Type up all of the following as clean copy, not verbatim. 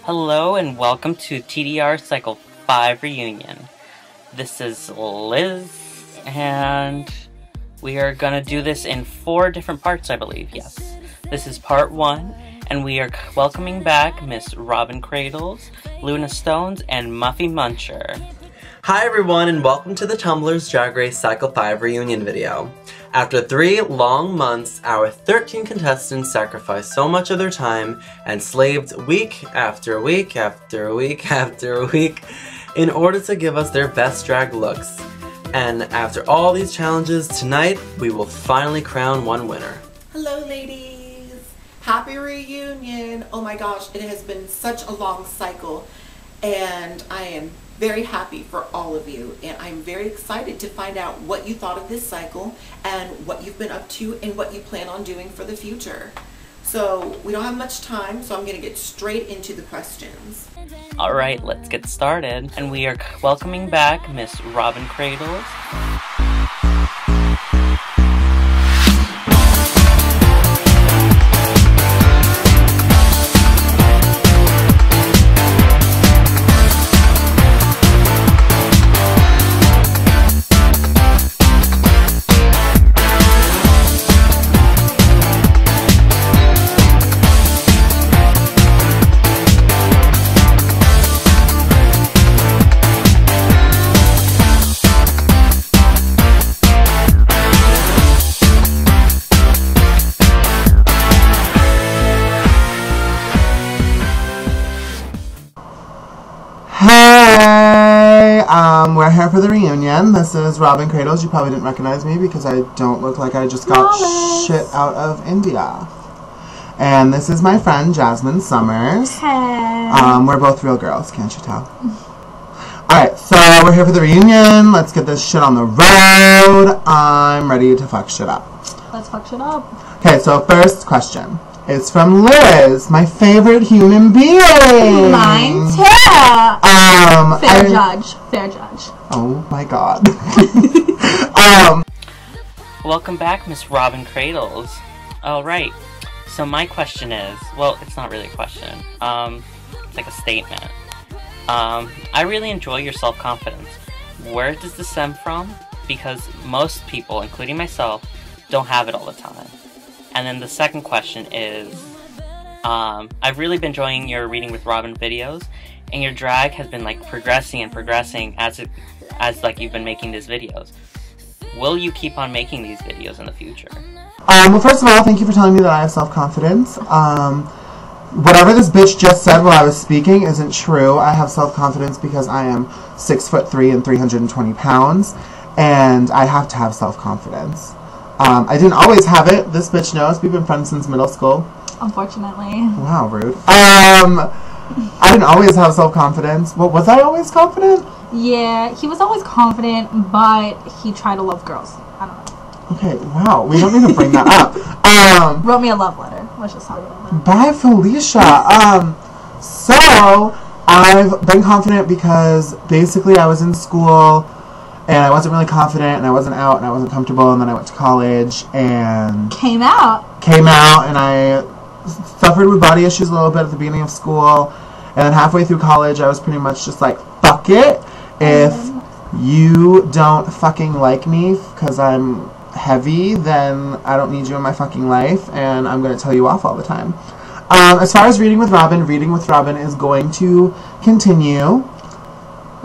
Hello and welcome to TDR Cycle 5 Reunion. This is Liz, and we are gonna do this in 4 different parts, I believe, yes. This is part 1, and we are welcoming back Miss Robin Cradles, Luna Stones, and Muffy Muncher. Hi everyone, and welcome to the Tumblr's Drag Race Cycle 5 Reunion video. After 3 long months, our 13 contestants sacrificed so much of their time and slaved week after week after week after week in order to give us their best drag looks. And after all these challenges, tonight we will finally crown one winner. Hello ladies! Happy reunion! Oh my gosh, it has been such a long cycle and I am very happy for all of you, and I'm very excited to find out what you thought of this cycle and what you've been up to and what you plan on doing for the future. So we don't have much time, so I'm going to get straight into the questions. Alright, let's get started. And we are welcoming back Miss Robin Cradles. Hey! We're here for the reunion. This is Robin Cradles. You probably didn't recognize me because I don't look like I just got shit out of India. And this is my friend Jasmine Summers. Hey. We're both real girls, can't you tell? Alright, so we're here for the reunion. Let's get this shit on the road. I'm ready to fuck shit up. Let's fuck shit up. Okay, so first question. It's from Liz, my favorite human being. Mine too. Fair judge. Fair judge. Oh my god. Welcome back, Miss Robin Cradles. Alright, so my question is, well, it's not really a question. It's like a statement. I really enjoy your self-confidence. Where does this stem from? Because most people, including myself, don't have it all the time. And then the second question is, I've really been enjoying your Reading with Robin videos, and your drag has been like progressing and progressing as like you've been making these videos. Will you keep on making these videos in the future? Well, first of all, thank you for telling me that I have self-confidence. Whatever this bitch just said while I was speaking isn't true. I have self-confidence because I am 6'3" and 320 pounds, and I have to have self-confidence. I didn't always have it. This bitch knows. We've been friends since middle school. Unfortunately. Wow, rude. I didn't always have self-confidence. Well, was I always confident? Yeah, he was always confident, but he tried to love girls. I don't know. Okay, wow. We don't need to bring that up. Wrote me a love letter. Let's just talk about that. Bye, Felicia. So, I've been confident because basically I was in school and I wasn't really confident, and I wasn't out, and I wasn't comfortable, and then I went to college, and Came out, and I suffered with body issues a little bit at the beginning of school, and then halfway through college, I was pretty much just like, fuck it, if you don't fucking like me, because I'm heavy, then I don't need you in my fucking life, and I'm going to tell you off all the time. As far as Reading with Robin is going to continue.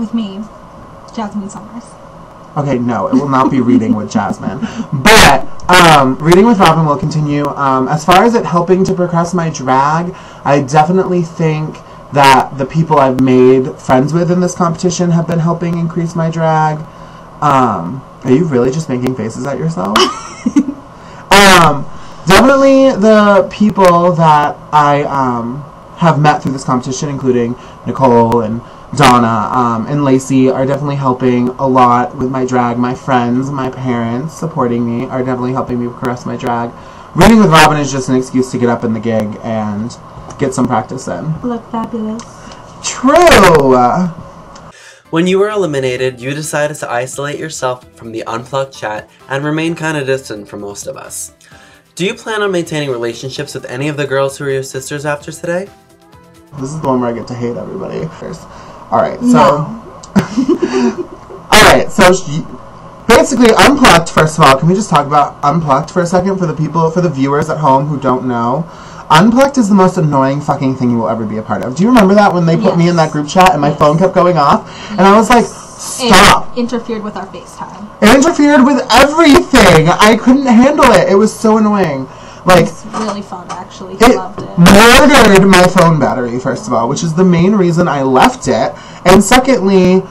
with me, Jasmine Summers. Okay, no, it will not be Reading with Jasmine. But, Reading with Robin will continue. As far as it helping to progress my drag, I definitely think that the people I've made friends with in this competition have been helping increase my drag. Are you really just making faces at yourself? Definitely the people that I have met through this competition, including Nicole and Donna and Lacey, are definitely helping a lot with my drag. My friends, my parents supporting me are definitely helping me progress my drag. Reading with Robin is just an excuse to get up in the gig and get some practice in. Look fabulous. True! When you were eliminated, you decided to isolate yourself from the unplugged chat and remain kinda distant from most of us. Do you plan on maintaining relationships with any of the girls who are your sisters after today? This is the one where I get to hate everybody. Alright, so... Alright, so... Basically, Unplugged, first of all, can we just talk about Unplugged for a second for the viewers at home who don't know? Unplugged is the most annoying fucking thing you will ever be a part of. Do you remember that when they put me in that group chat and my phone kept going off? And I was like, stop. It interfered with our FaceTime. It interfered with everything. I couldn't handle it. It was so annoying. Like, it's really fun, actually. It loved it. Murdered my phone battery, first of all, which is the main reason I left it. And secondly,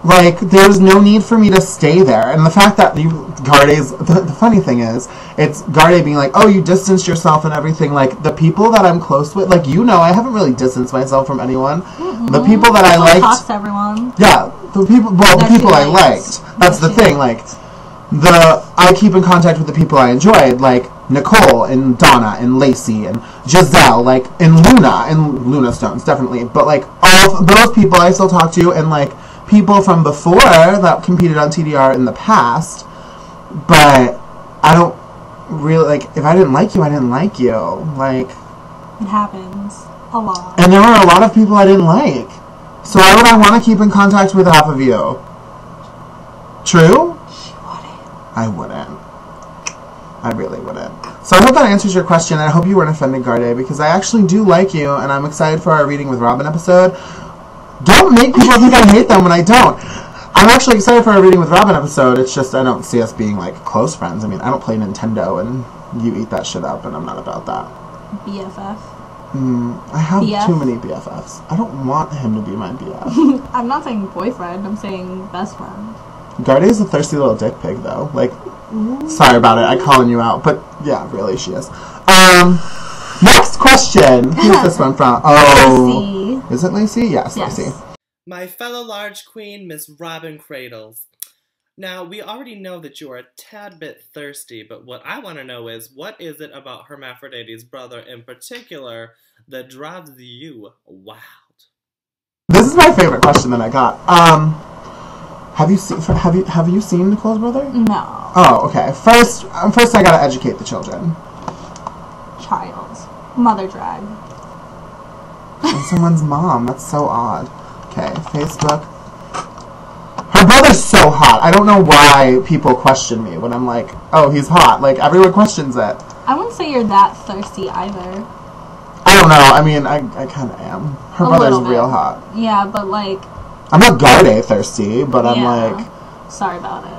like, there's no need for me to stay there. And the fact that Garde's... The funny thing is, it's Garde being like, oh, you distanced yourself and everything. Like, the people that I'm close with... Like, you know, I haven't really distanced myself from anyone. Mm-hmm. The people that I liked... Talk to everyone. Yeah, the people... Well, the people I liked. That's the thing, like... I keep in contact with the people I enjoyed, like Nicole and Donna and Lacey and Giselle, like, and Luna Stones, definitely. But, like, all those people I still talk to, and, like, people from before that competed on TDR in the past. But I don't really, like, if I didn't like you, I didn't like you. Like... It happens. A lot. And there were a lot of people I didn't like. So why would I want to keep in contact with half of you? True? I wouldn't. I really wouldn't. So I hope that answers your question, and I hope you weren't offended, Garde, because I actually do like you, and I'm excited for our Reading with Robin episode. Don't make people think I hate them when I don't. I'm actually excited for our Reading with Robin episode. It's just I don't see us being, like, close friends. I mean, I don't play Nintendo, and you eat that shit up, and I'm not about that. BFF. I have too many BFFs. I don't want him to be my BF. I'm not saying boyfriend. I'm saying best friend. Garde is a thirsty little dick pig, though. Like, sorry about it. I'm calling you out. But, yeah, really, she is. Next question. Who's this one from? Oh. Lacey. Is it Lacey? Yes, Lacey. My fellow large queen, Miss Robin Cradles. Now, we already know that you are a tad bit thirsty, but what I want to know is, what is it about Hermaphrodites' brother in particular that drives you wild? This is my favorite question that I got. Have you seen Nicole's brother? No. Oh, okay. First I gotta educate the children. Child. Mother drag. And someone's mom. That's so odd. Okay, Facebook. Her brother's so hot. I don't know why people question me when I'm like, oh, he's hot. Like, everyone questions it. I wouldn't say you're that thirsty either. I don't know. I mean, I kind of am. Her brother's real hot. Yeah, but like... I'm not Garde thirsty, but I'm like... Sorry about it.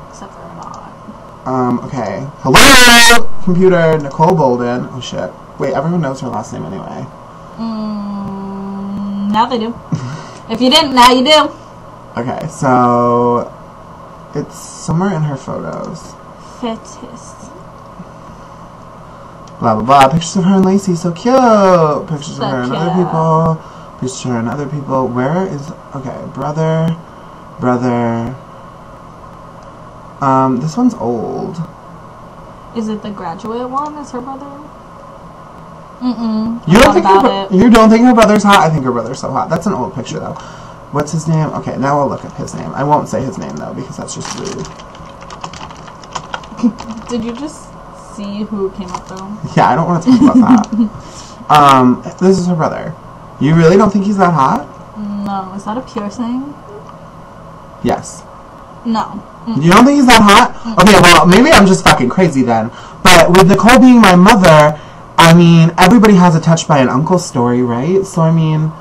Except for not. Okay. Hello! Computer, Nicole Bolden. Oh, shit. Wait, everyone knows her last name anyway. Now they do. If you didn't, now you do. Okay, so... It's somewhere in her photos. Fittest. Blah, blah, blah. Pictures of her and Lacey. So cute! Pictures of her and other people. Pictures of her and other people. Where is... Okay, brother... this one's old. Is it the graduate one? Is her brother? You don't think her brother's hot? I think her brother's so hot. That's an old picture, though. What's his name? Okay, now I'll look up his name. I won't say his name, though, because that's just rude. Did you just see who came up, though? Yeah, I don't want to talk about that. This is her brother. You really don't think he's that hot? No. Is that a piercing? Yes. No. You don't think he's that hot? Okay, well, maybe I'm just fucking crazy then. But with Nicole being my mother, I mean, everybody has a touched by an uncle story, right? So, I mean,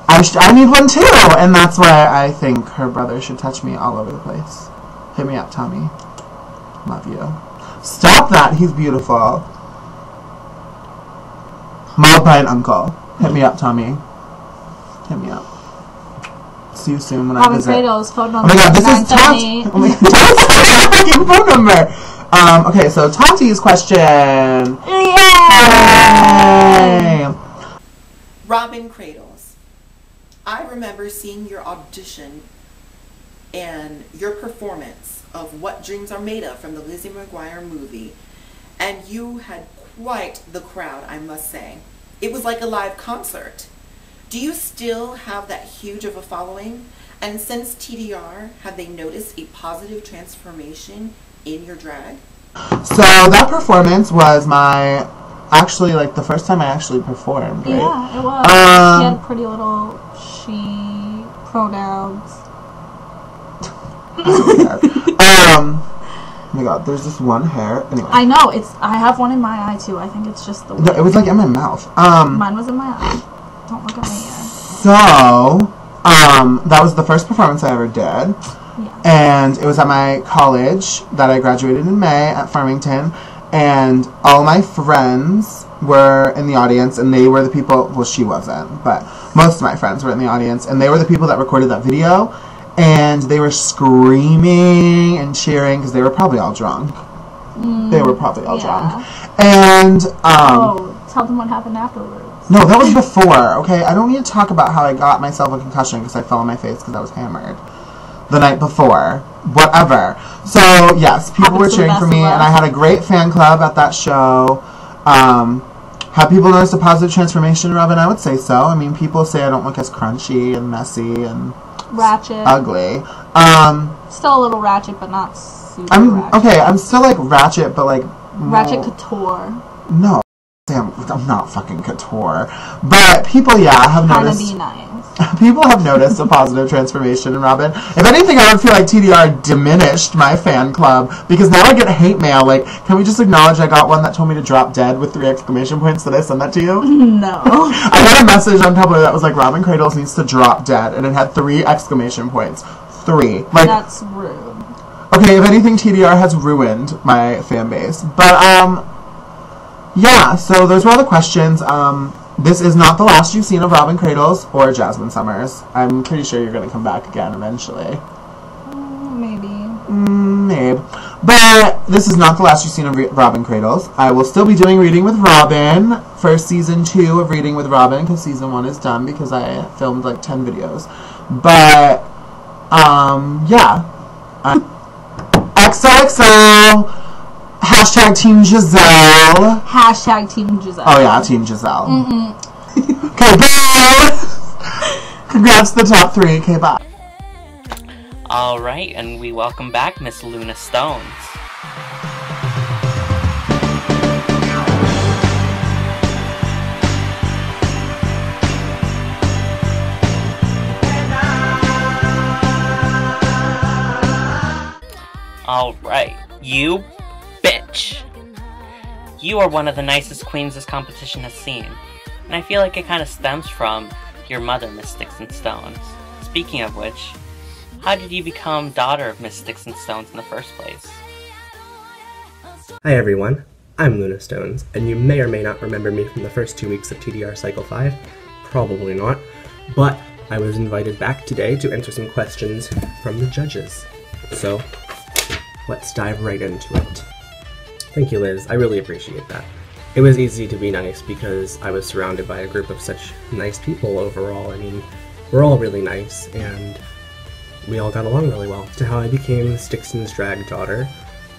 I need one too. And that's why I think her brother should touch me all over the place. Hit me up, Tommy. Love you. Stop that. He's beautiful. Mauled by an uncle. Hit me up, Tommy. Hit me up. See you soon when I visit. Robin Cradles, phone number. Oh my god, this is Tati. Oh my god, fucking phone number. Okay, so Tati's question. Yay! Robin Cradles. I remember seeing your audition and your performance of What Dreams Are Made Of from the Lizzie McGuire movie, and you had quite the crowd, I must say. It was like a live concert. Do you still have that huge of a following? And since TDR, have they noticed a positive transformation in your drag? So that performance was actually, like, the first time I actually performed, right? Yeah, it was. pretty little she pronouns. Oh my god, there's this one hair. Anyway. I know, I have one in my eye too. I think it's just the way. No, it was like in my mouth. Mine was in my eye. Don't look at my ear. So, that was the first performance I ever did. Yeah. And it was at my college that I graduated in May at Farmington. And all my friends were in the audience, and they were the people, well, she wasn't, but most of my friends were in the audience, and they were the people that recorded that video. And they were screaming and cheering because they were probably all drunk. They were probably all drunk. And, tell them what happened afterwards. no, that was before, okay? I don't need to talk about how I got myself a concussion because I fell on my face because I was hammered the night before. Whatever. So, yes, people were cheering for me, and I had a great fan club at that show. Have people noticed a positive transformation, Robin? I would say so. I mean, people say I don't look as crunchy and messy and ratchet. Ugly. Still a little ratchet, but not super ratchet. Okay, I'm still, like, ratchet, but, like... Ratchet couture. No. Damn, I'm not fucking couture. But people, yeah, have noticed... Kinda be nice. People have noticed a positive transformation in Robin. If anything, I would feel like TDR diminished my fan club, because now I get hate mail. Like, can we just acknowledge I got one that told me to drop dead with 3 exclamation points? Did I send that to you? No. I got a message on Tumblr that was like, Robin Cradles needs to drop dead, and it had 3 exclamation points. 3. Like, that's rude. Okay, if anything, TDR has ruined my fan base. But, yeah, so those were all the questions. This is not the last you've seen of Robin Cradles or Jasmine Summers. I'm pretty sure you're going to come back again eventually. Maybe. Maybe. But this is not the last you've seen of Robin Cradles. I will still be doing Reading with Robin for Season 2 of Reading with Robin, because Season 1 is done because I filmed like 10 videos. But, yeah. XOXO! Hashtag Team Giselle. Hashtag Team Giselle. Oh yeah, Team Giselle. Okay, bye! Congrats to the top 3. Okay, bye. Alright, and we welcome back Miss Luna Stones. Alright, you bitch. You are one of the nicest queens this competition has seen, and I feel like it kind of stems from your mother, Miss Sticks and Stones. Speaking of which, how did you become daughter of Miss Sticks and Stones in the first place? Hi everyone, I'm Luna Stones, and you may or may not remember me from the first 2 weeks of TDR Cycle 5. Probably not, but I was invited back today to answer some questions from the judges. So, let's dive right into it. Thank you, Liz. I really appreciate that. It was easy to be nice because I was surrounded by a group of such nice people overall. I mean, we're all really nice, and we all got along really well. To how I became Stixon's drag daughter,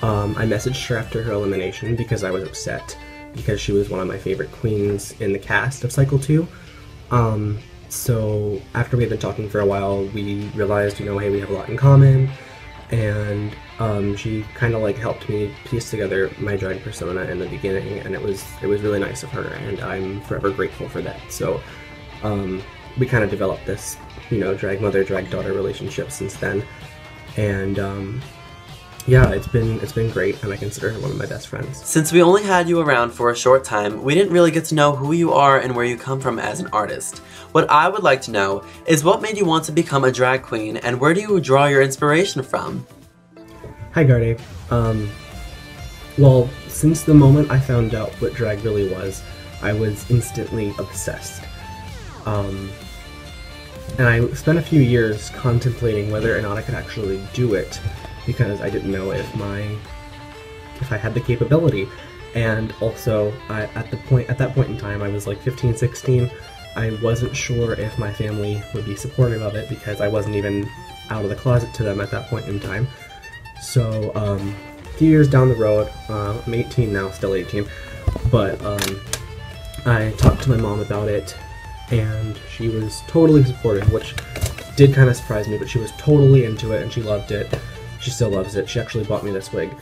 I messaged her after her elimination because I was upset because she was one of my favorite queens in the cast of Cycle 2. So after we had been talking for a while, we realized, you know, hey, we have a lot in common, and she kind of like helped me piece together my drag persona in the beginning, and it was really nice of her, and I'm forever grateful for that. So we kind of developed this, you know, drag mother, drag daughter relationship since then, and yeah, it's been great, and I consider her one of my best friends. Since we only had you around for a short time, we didn't really get to know who you are and where you come from as an artist. What I would like to know is what made you want to become a drag queen, and where do you draw your inspiration from? Hi, Garde. Well, since the moment I found out what drag really was, I was instantly obsessed. And I spent a few years contemplating whether or not I could actually do it, because I didn't know if I had the capability. And also, at that point in time, I was like 15, 16, I wasn't sure if my family would be supportive of it, because I wasn't even out of the closet to them at that point in time. So, a few years down the road, I'm 18 now, still 18, but I talked to my mom about it, and she was totally supportive, which did kind of surprise me, but she was totally into it, and she loved it. She still loves it. She actually bought me this wig.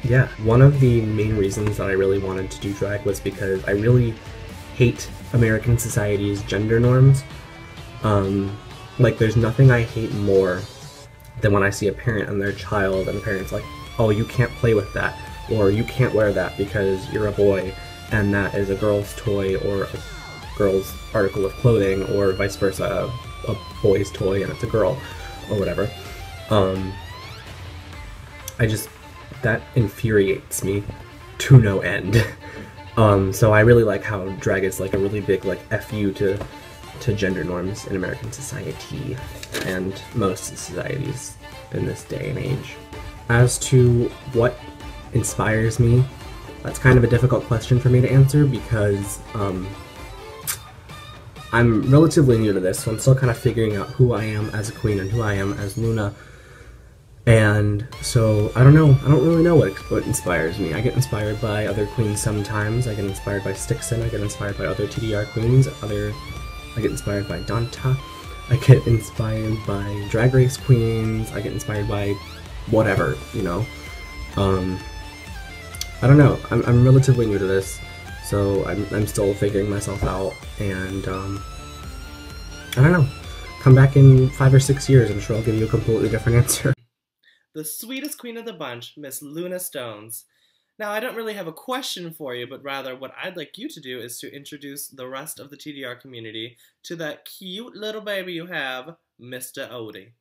Yeah, one of the main reasons that I really wanted to do drag was because I really hate American society's gender norms. Like, there's nothing I hate more than when I see a parent and their child, and the parent's like, oh, you can't play with that, or you can't wear that because you're a boy, and that is a girl's toy or a girl's article of clothing, or vice versa, a boy's toy and it's a girl, or whatever. That infuriates me to no end. So I really like how drag is like a really big like FU to gender norms in American society and most societies in this day and age. As to what inspires me, that's kind of a difficult question for me to answer because I'm relatively new to this, so I'm still kind of figuring out who I am as a queen and who I am as Luna. And so, I don't know. I don't really know what inspires me. I get inspired by other queens sometimes. I get inspired by Stixon. I get inspired by other TDR queens. I get inspired by Danta. I get inspired by Drag Race queens. I get inspired by whatever, you know. I don't know. I'm relatively new to this, so I'm still figuring myself out. And I don't know. Come back in 5 or 6 years. I'm sure I'll give you a completely different answer. The sweetest queen of the bunch, Miss Luna Stones. Now, I don't really have a question for you, but rather what I'd like you to do is to introduce the rest of the TDR community to that cute little baby you have, Mr. Odie.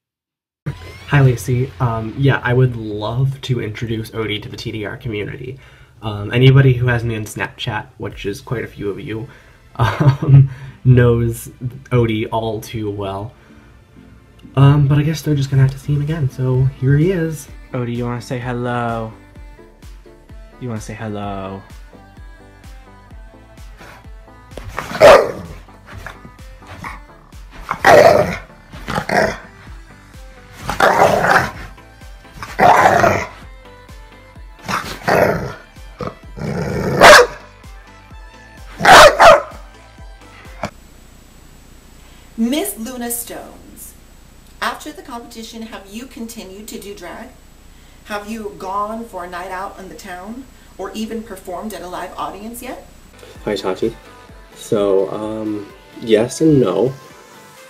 Hi, Lacey. Yeah, I would love to introduce Odie to the TDR community. Anybody who has me on Snapchat, which is quite a few of you, knows Odie all too well. But I guess they're just gonna have to see him again, so here he is. Odie, you wanna say hello? You wanna say hello? Miss Luna Stones, after the competition, have you continued to do drag? Have you gone for a night out in the town or even performed at a live audience yet? Hi, Tati. So, yes and no.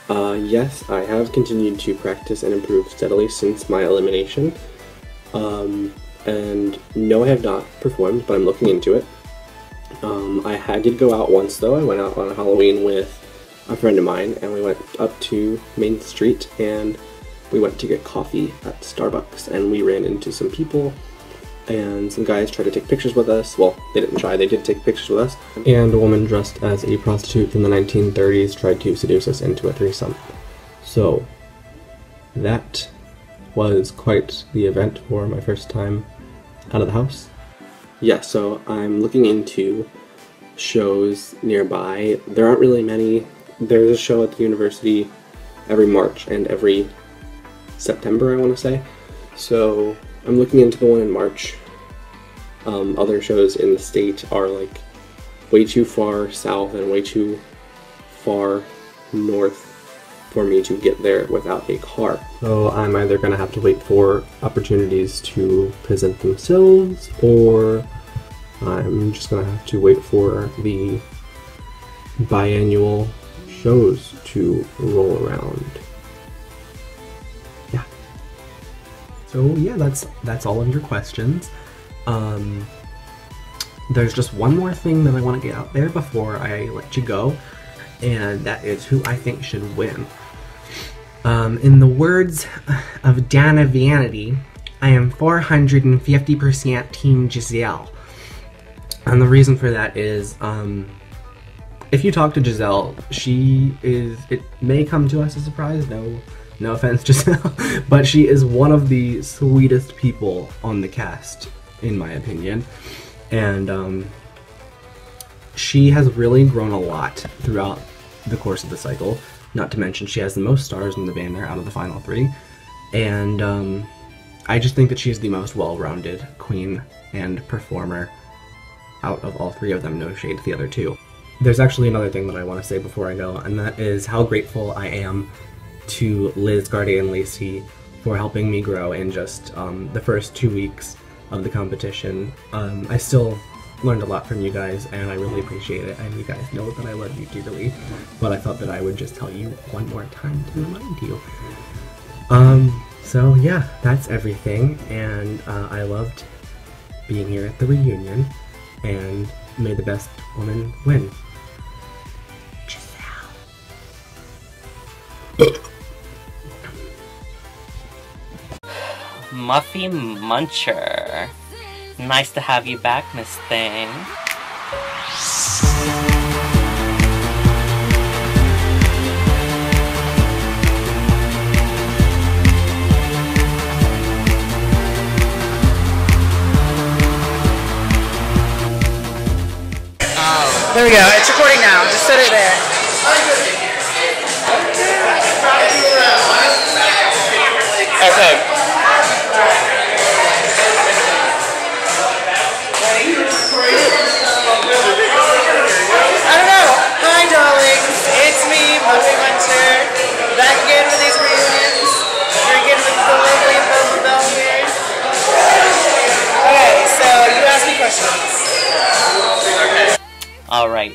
Yes, I have continued to practice and improve steadily since my elimination. And no, I have not performed, but I'm looking into it. I did go out once, though. I went out on Halloween with a friend of mine, and we went up to Main Street, and we went to get coffee at Starbucks, and we ran into some people, and some guys tried to take pictures with us. Well, they didn't try, they did take pictures with us. And a woman dressed as a prostitute from the 1930s tried to seduce us into a threesome. So, that was quite the event for my first time out of the house. Yeah, so I'm looking into shows nearby. There aren't really many. There's a show at the university every March and every September, I want to say. So I'm looking into the one in March. Other shows in the state are like way too far south and way too far north for me to get there without a car. So I'm either going to have to wait for opportunities to present themselves, or I'm just going to have to wait for the biannual shows to roll around. Yeah. So yeah, that's all of your questions. There's just one more thing that I want to get out there before I let you go, and that is who I think should win. In the words of Dana Vanity, I am 450% Team Giselle. And the reason for that is, if you talk to Giselle, it may come to us as a surprise, no offense, Giselle, but she is one of the sweetest people on the cast, in my opinion. And she has really grown a lot throughout the course of the cycle. Not to mention she has the most stars in the banner out of the final 3. And I just think that she's the most well-rounded queen and performer out of all 3 of them, no shade to the other 2. There's actually another thing that I want to say before I go, and that is how grateful I am to Liz, Garde, and Lacey for helping me grow in just the first 2 weeks of the competition. I still learned a lot from you guys, and I really appreciate it. And you guys know that I love you dearly, but I thought that I would just tell you one more time to remind you. So yeah, that's everything, and I loved being here at the reunion, and may the best woman win. Muffy Muncher. Nice to have you back, Miss Thing. There we go. It's recording now. Just set it there. Okay. I don't know. Hi, darlings. It's me, Muffy Muncher. Back again with these reunions. Drinking with the lovely Bella Bell here. Okay, so you asked me questions. Alright.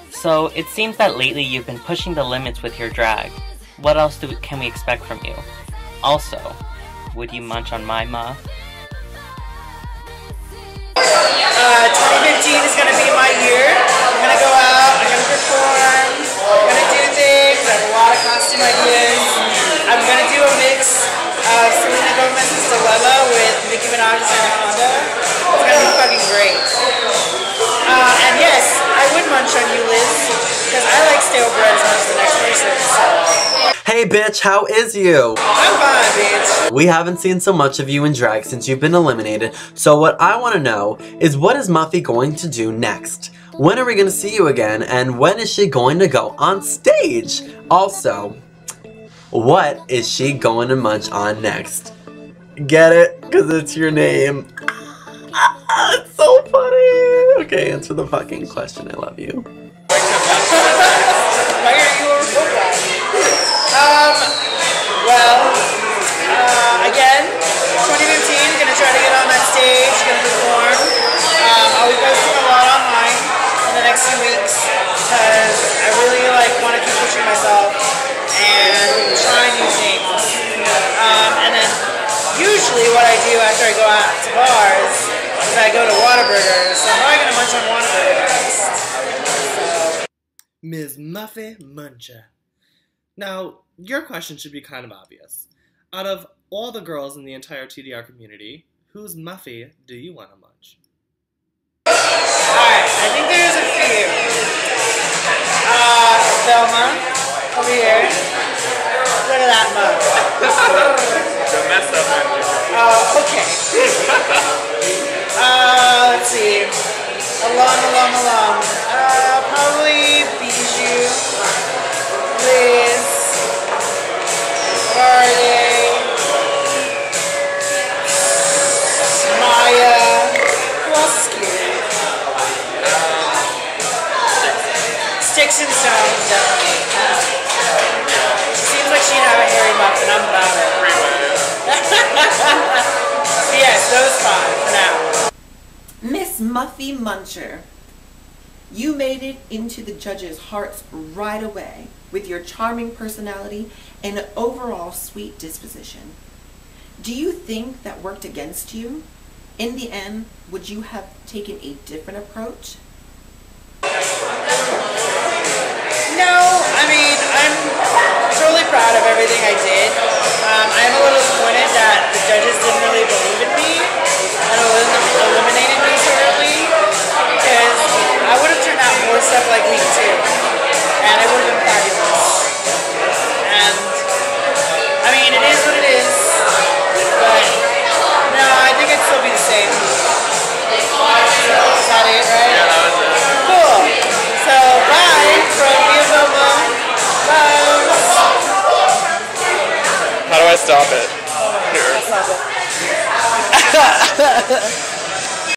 So, it seems that lately you've been pushing the limits with your drag. What else can we expect from you? Also, would you munch on my muff? 2015 is going to be my year. I'm going to go out, I'm going to perform, I'm going to do things, I have a lot of costume ideas. I'm going to do a mix of Selena Gomez's Delilah with Nicki Minaj's Anaconda. It's going to be fucking great. And yes, I would munch on you, Liz, because I like stale bread as much as the next person, so. Hey bitch, how is you? I'm fine, bitch. We haven't seen so much of you in drag since you've been eliminated, so what I want to know is what is Muffy going to do next? When are we going to see you again, and when is she going to go on stage? Also, what is she going to munch on next? Get it? Because it's your name. It's so funny. Okay, answer the fucking question. I love you. Why are you a report guy? Again, 2015, gonna try to get on that stage, gonna perform. I'll be posting a lot online in the next few weeks because I really want to keep pushing myself and try new things. And then usually what I do after I go out to bars is I go to Whataburger, so I'm probably gonna munch on Whataburger next. Ms. Muffy Muncher. Now, your question should be kind of obvious. Out of all the girls in the entire TDR community, whose Muffy do you want to munch? Alright, I think there's a few. Velma, over here. Look at that mug. Don't mess up, man. Okay. Let's see. Along. Probably Bijou, Liz, Garde, Maya. Who else is cute? Sticks and Stones, definitely. She seems like she'd have a hairy muff, and I'm about it. So yes, those five for now. Miss Muffy Muncher, you made it into the judges' hearts right away with your charming personality and overall sweet disposition. Do you think that worked against you? In the end, would you have taken a different approach?